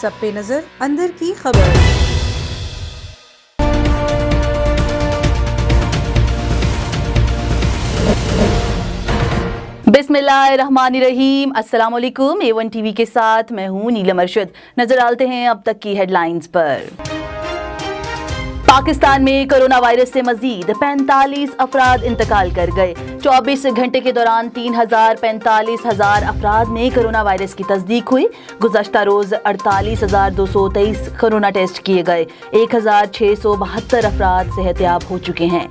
سب پہ نظر اندر کی خبر۔ بسم اللہ الرحمن الرحیم۔ السلام علیکم، A1 ٹی وی کے ساتھ میں ہوں نیلم ارشد۔ نظر ڈالتے ہیں اب تک کی ہیڈ لائنز پر۔ پاکستان میں کرونا وائرس سے مزید 45 افراد انتقال کر گئے۔ 24 گھنٹے کے دوران 3,45,000 افراد میں کرونا وائرس کی تصدیق ہوئی۔ گزشتہ روز 48,223 کرونا ٹیسٹ کیے گئے۔ 1,672 افراد صحت یاب ہو چکے ہیں۔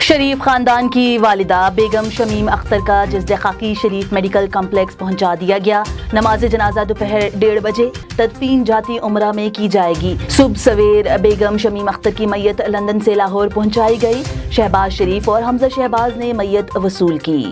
شریف خاندان کی والدہ بیگم شمیم اختر کا جسد خاکی شریف میڈیکل کمپلیکس پہنچا دیا گیا۔ نماز جنازہ دوپہر 1:30 بجے تدفین جاتی عمرہ میں کی جائے گی۔ صبح سویر بیگم شمیم اختر کی میت لندن سے لاہور پہنچائی گئی۔ شہباز شریف اور حمزہ شہباز نے میت وصول کی۔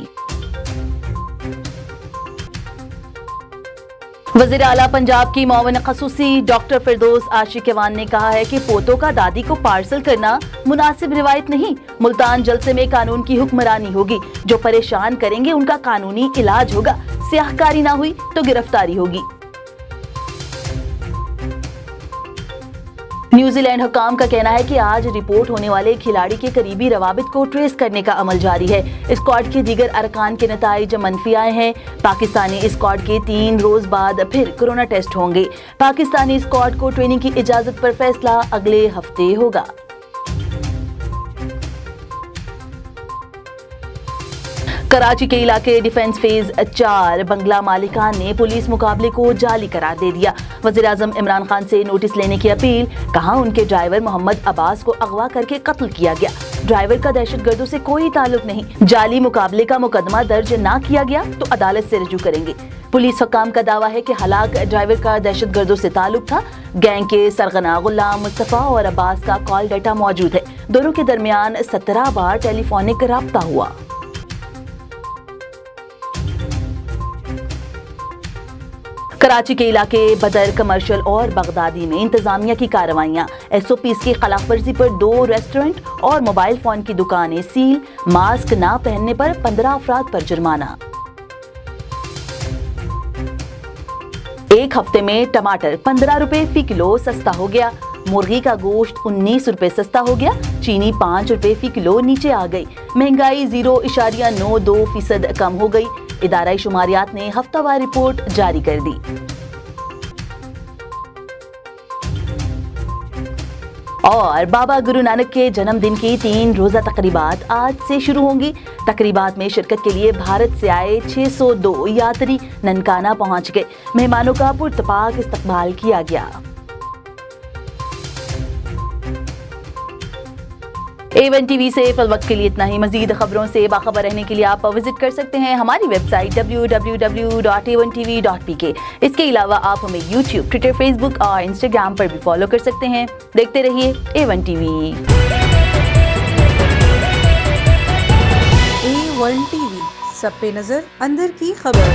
وزیر اعلیٰ پنجاب کی معاون خصوصی ڈاکٹر فردوس عاشقوان نے کہا ہے کہ پوتوں کا دادی کو پارسل کرنا مناسب روایت نہیں۔ ملتان جلسے میں قانون کی حکمرانی ہوگی، جو پریشان کریں گے ان کا قانونی علاج ہوگا، سیاہ کاری نہ ہوئی تو گرفتاری ہوگی۔ نیوزی لینڈ حکام کا کہنا ہے کہ آج رپورٹ ہونے والے کھلاڑی کے قریبی روابط کو ٹریس کرنے کا عمل جاری ہے۔ اسکواڈ کے دیگر ارکان کے نتائج منفی آئے ہیں۔ پاکستانی اسکواڈ کے 3 روز بعد پھر کرونا ٹیسٹ ہوں گے۔ پاکستانی اسکواڈ کو ٹریننگ کی اجازت پر فیصلہ اگلے ہفتے ہوگا۔ کراچی کے علاقے ڈیفنس فیز 4 بنگلہ مالکان نے پولیس مقابلے کو جعلی قرار دے دیا۔ وزیراعظم عمران خان سے نوٹس لینے کی اپیل، کہا ان کے ڈرائیور محمد عباس کو اغوا کر کے قتل کیا گیا۔ ڈرائیور کا دہشت گردوں سے کوئی تعلق نہیں۔ جعلی مقابلے کا مقدمہ درج نہ کیا گیا تو عدالت سے رجوع کریں گے۔ پولیس حکام کا دعویٰ ہے کہ ہلاک ڈرائیور کا دہشت گردوں سے تعلق تھا۔ گینگ کے سرغنہ غلام مصطفیٰ اور عباس کا کال ڈیٹا موجود ہے۔ دونوں کے درمیان 17 بار ٹیلی فونک رابطہ ہوا۔ کراچی کے علاقے بدر کمرشل اور بغدادی میں انتظامیہ کی کارروائیاں۔ SOPs کی خلاف ورزی پر 2 ریسٹورنٹ اور موبائل فون کی دکانیں سیل۔ ماسک نہ پہننے پر 15 افراد پر جرمانہ۔ ایک ہفتے میں ٹماٹر 15 روپے فی کلو سستا ہو گیا۔ مرغی کا گوشت 19 روپے سستا ہو گیا۔ چینی 5 روپے فی کلو نیچے آ گئی۔ مہنگائی 0.92% کم ہو گئی۔ ادارہ شماریات نے ہفتہ وار رپورٹ جاری کر دی۔ اور بابا گرو نانک کے جنم دن کی 3 روزہ تقریبات آج سے شروع ہوں گی۔ تقریبات میں شرکت کے لیے بھارت سے آئے 602 یاتری ننکانہ پہنچ گئے۔ مہمانوں کا پرتپاک استقبال کیا گیا۔ A1 ٹی وی سے فی الوقت کے لیے اتنا ہی۔ مزید خبروں سے باخبر رہنے کے لیے آپ وزٹ کر سکتے ہیں ہماری ویب سائٹ www.a1tv.pk۔ اس کے علاوہ آپ ہمیں یوٹیوب، ٹویٹر، فیس بک اور انسٹاگرام پر بھی فالو کر سکتے ہیں۔ دیکھتے رہیے A1 T V. A1 T V, سب پہ نظر اندر کی خبر۔